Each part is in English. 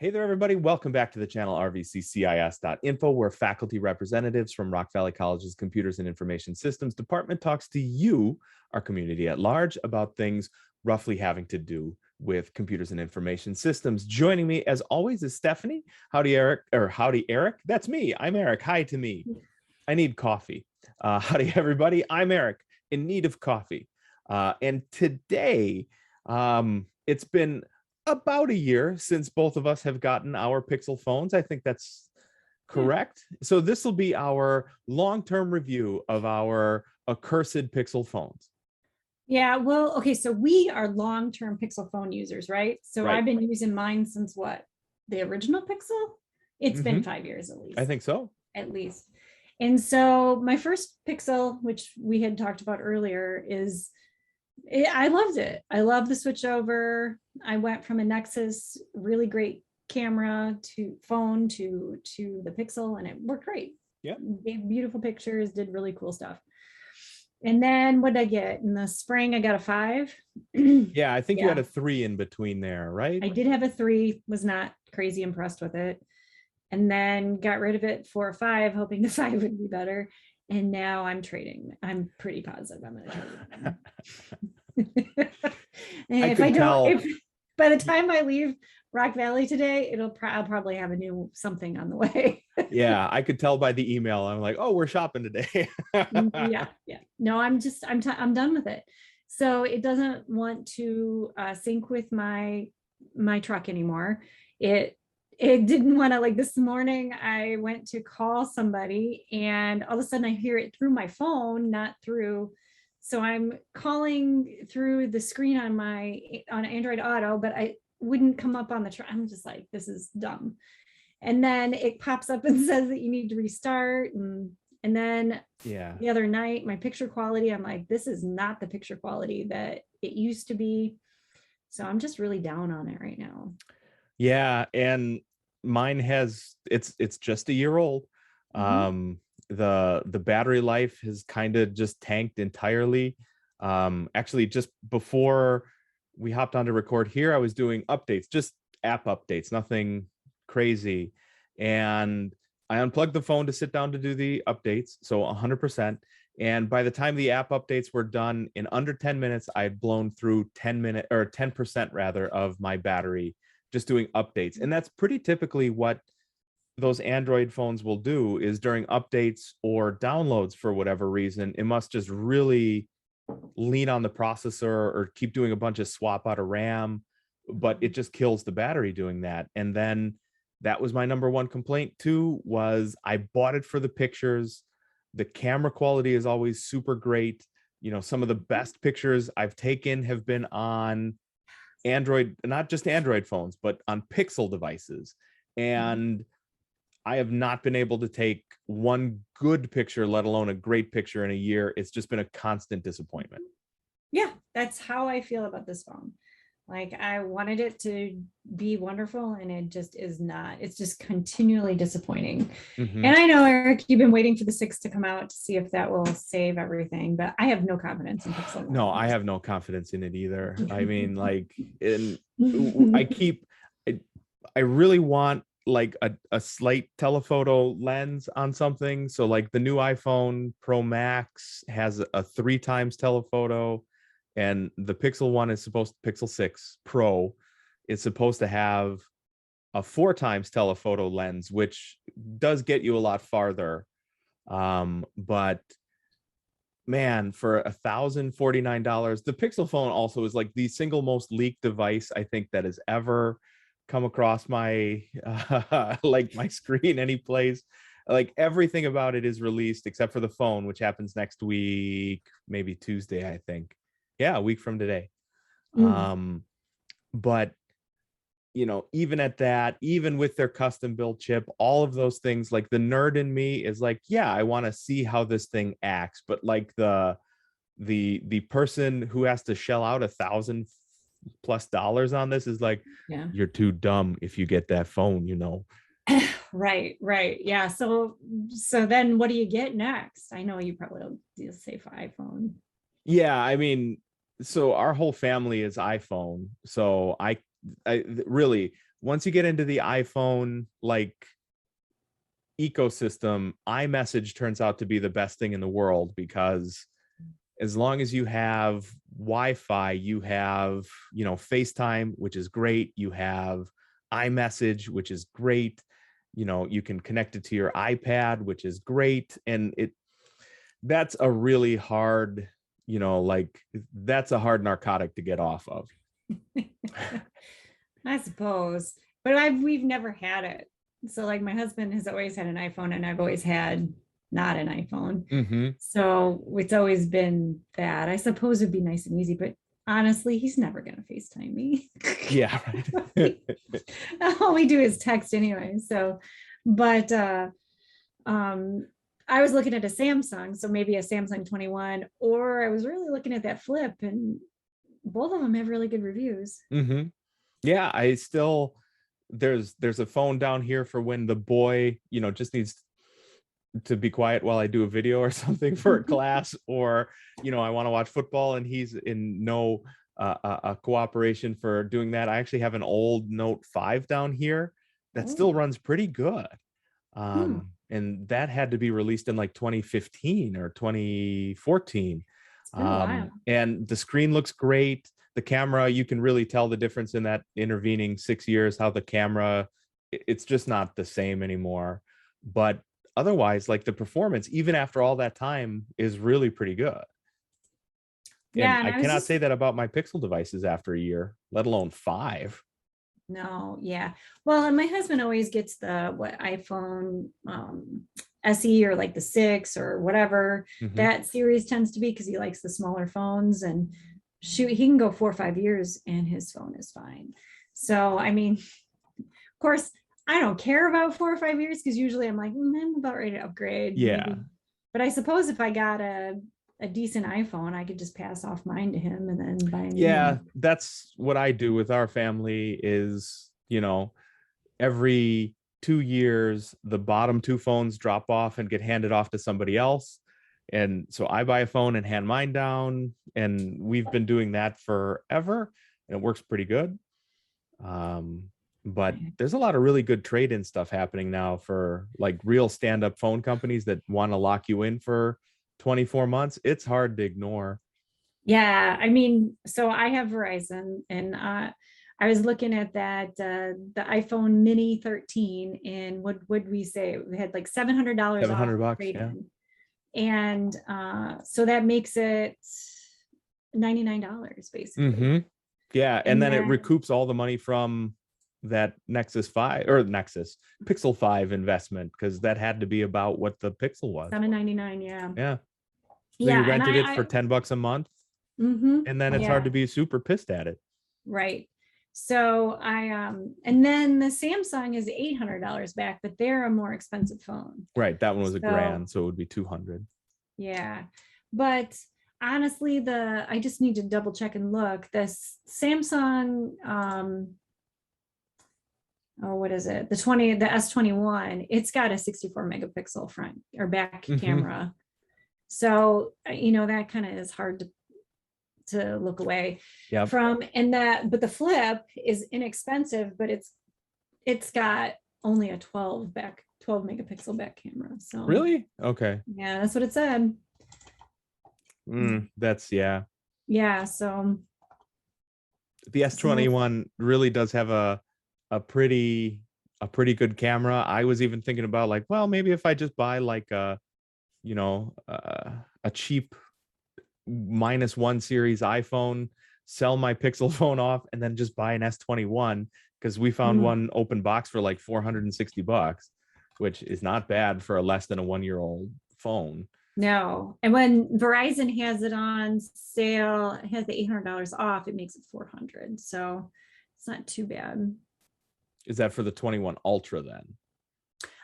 Hey there, everybody. Welcome back to the channel RVCCIS.Info, where faculty representatives from Rock Valley College's Computers and Information Systems Department talks to you, our community at large, about things roughly having to do with computers and information systems. Joining me, as always, is Stephanie. Howdy, Eric. Or howdy, Eric. That's me. I'm Eric. Hi to me. I need coffee. Howdy, everybody. I'm Eric, in need of coffee. And today, it's been about a year since both of us have gotten our Pixel phones. I think that's correct. So this will be our long-term review of our accursed Pixel phones. Yeah, well, okay, so we are long-term Pixel phone users, right? So Right. I've been using mine since what? The original Pixel? It's been 5 years at least. I think so. At least. And so my first Pixel, which we had talked about earlier, I loved it. I love the switch over. I went from a Nexus, really great camera to phone to the Pixel, and it worked great. Yeah. Gave beautiful pictures, did really cool stuff. And then what did I get? In the spring, I got a 5. Yeah, I think you had a 3 in between there, right? I did have a 3, was not crazy impressed with it. And then got rid of it for a 5, hoping the 5 would be better. And now I'm trading. I'm pretty positive I'm going to trade. And if by the time I leave Rock Valley today, I'll probably have a new something on the way. Yeah, I could tell by the email. I'm like, oh, we're shopping today. Yeah. No, I'm done with it. So it doesn't want to sync with my truck anymore. It didn't want to, like this morning, I went to call somebody and all of a sudden I hear it through my phone, not through. So I'm calling through the screen on Android Auto, but I wouldn't come up on the truck. I'm just like, this is dumb. And then it pops up and says that you need to restart. And then the other night, my picture quality, I'm like, this is not the picture quality that it used to be. So I'm just really down on it right now. Yeah, and mine it's just a year old. The battery life has kind of just tanked entirely. Actually, just before we hopped on to record here, I was doing updates, just app updates, nothing crazy. And I unplugged the phone to sit down to do the updates, so 100%. And by the time the app updates were done, in under 10 minutes, I had blown through 10% rather of my battery just doing updates. And that's pretty typically what those Android phones will do, is during updates or downloads, for whatever reason, it must just really lean on the processor or keep doing a bunch of swap out of RAM, but it just kills the battery doing that. And then that was my number one complaint too, was I bought it for the pictures. The camera quality is always super great. You know, some of the best pictures I've taken have been on Android, not just Android phones, but on Pixel devices. And I have not been able to take one good picture, let alone a great picture, in a year. It's just been a constant disappointment. Yeah, that's how I feel about this phone. Like, I wanted it to be wonderful and it just is not. It's just continually disappointing. And I know, Eric, you've been waiting for the 6 to come out to see if that will save everything, but I have no confidence in Pixel. No, I have no confidence in it either. I mean, like, I really want like a slight telephoto lens on something. So like the new iPhone Pro Max has a 3 times telephoto, and the Pixel one is Pixel 6 Pro is supposed to have a 4 times telephoto lens, which does get you a lot farther. But man, for $1,049, the Pixel phone also is like the single most leaked device I think that has ever come across my like my screen any place. Like, everything about it is released except for the phone, which happens next week, maybe Tuesday, I think. Yeah, a week from today. But you know, even at that, even with their custom built chip, all of those things, like the nerd in me is like, yeah, I want to see how this thing acts. But like the person who has to shell out $1,000+ on this is like, yeah, you're too dumb if you get that phone, you know. Right. Yeah. So then what do you get next? I know you probably don't say for iPhone. Yeah, I mean, so our whole family is iPhone. So I really, once you get into the iPhone like ecosystem, iMessage turns out to be the best thing in the world, because as long as you have Wi-Fi, you have, FaceTime, which is great. You have iMessage, which is great. You can connect it to your iPad, which is great. And that's a really hard, that's a hard narcotic to get off of. I suppose, but we've never had it. So like my husband has always had an iPhone and I've always had not an iPhone. Mm-hmm. So it's always been that. I suppose it'd be nice and easy, but honestly, he's never going to FaceTime me. Yeah, right. All we do is text anyway. So, but I was looking at a Samsung, so maybe a Samsung 21, or I was really looking at that Flip, and both of them have really good reviews. Mm-hmm. Yeah, I still, there's a phone down here for when the boy, just needs to be quiet while I do a video or something for a class, or, I want to watch football and he's in no cooperation for doing that. I actually have an old Note 5 down here that still runs pretty good. And that had to be released in like 2015 or 2014. And the screen looks great. The camera, you can really tell the difference in that intervening 6 years, how the camera, it's just not the same anymore. But otherwise, like the performance, even after all that time, is really pretty good. Yeah, and I cannot say that about my Pixel devices after a year, let alone 5. No, yeah. Well, and my husband always gets the iPhone SE or like the 6 or whatever that series tends to be, because he likes the smaller phones, and shoot, he can go 4 or 5 years and his phone is fine. So, I mean, of course, I don't care about 4 or 5 years, because usually I'm like, I'm about ready to upgrade. Yeah. Maybe. But I suppose if I got a decent iPhone, I could just pass off mine to him and then buy a new one. That's what I do with our family is, every 2 years, the bottom 2 phones drop off and get handed off to somebody else. And so I buy a phone and hand mine down, and we've been doing that forever, and it works pretty good. But there's a lot of really good trade-in stuff happening now for like real stand-up phone companies that want to lock you in for 24 months. It's hard to ignore. Yeah, I mean, so I have Verizon, and I was looking at that the iPhone Mini 13, and what would we say? We had like $700 off trade-in. And so that makes it $99 basically. Yeah, and then it recoups all the money from that Nexus 5 or Pixel 5 investment, because that had to be about what the Pixel was. $799. Yeah. So you rented it for $10 a month, and then it's hard to be super pissed at it. Right. So and then the Samsung is $800 back, but they're a more expensive phone. Right. That one was $1,000, so it would be $200. Yeah. But honestly, I just need to double check and look. This Samsung, what is it? The S21, it's got a 64 megapixel front or back camera. So, that kind of is hard to look away from. And but the Flip is inexpensive, but it's got only a 12 megapixel back camera. So really? Okay. Yeah, that's what it said. That's yeah. So the S21 really does have a pretty good camera. I was even thinking about like, well, maybe if I just buy like a cheap -1 series iPhone, sell my Pixel phone off, and then just buy an S21, because we found one open box for like $460, which is not bad for a less than a 1-year-old phone. No. And when Verizon has it on sale, it has the $800 off, it makes it $400. So it's not too bad. Is that for the 21 Ultra then?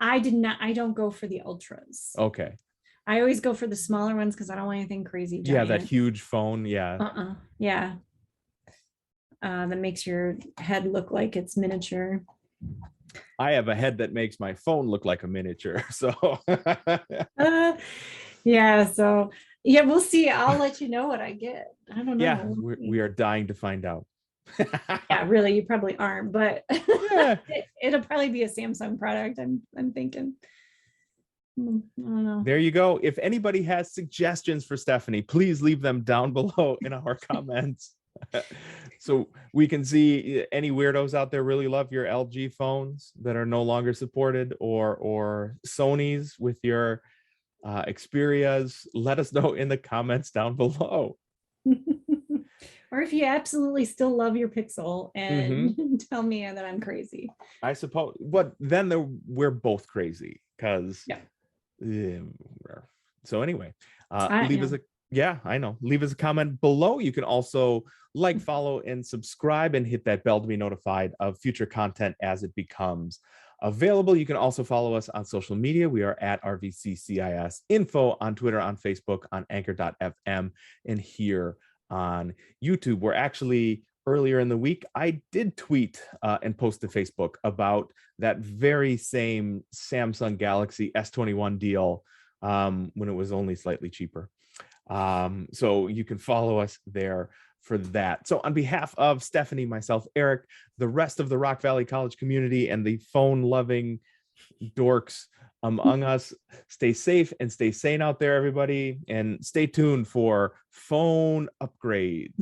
I don't go for the Ultras. Okay. I always go for the smaller ones because I don't want anything crazy giant. Yeah, that huge phone. Yeah. Yeah. That makes your head look like it's miniature. I have a head that makes my phone look like a miniature. So yeah. So yeah, we'll see. I'll let you know what I get. I don't know. Yeah, we are dying to find out. Yeah, really, you probably aren't, but Yeah. it'll probably be a Samsung product. I'm thinking. I don't know. There you go. If anybody has suggestions for Stephanie, please leave them down below in our comments. So we can see any weirdos out there really love your LG phones that are no longer supported, or Sony's with your Xperias. Let us know in the comments down below. Or if you absolutely still love your Pixel and Mm-hmm. tell me that I'm crazy. I suppose, but then we're both crazy because. Yeah. So anyway, leave Yeah. us a yeah, I know. Leave us a comment below. You can also like, follow, and subscribe, and hit that bell to be notified of future content as it becomes available. You can also follow us on social media. We are at RVCCIS.Info on Twitter, on Facebook, on Anchor.fm, and here on YouTube. We're actually, earlier in the week, I did tweet and post to Facebook about that very same Samsung Galaxy S21 deal when it was only slightly cheaper. So you can follow us there for that. So on behalf of Stephanie, myself, Eric, the rest of the Rock Valley College community, and the phone-loving dorks among us, stay safe and stay sane out there, everybody, and stay tuned for phone upgrades.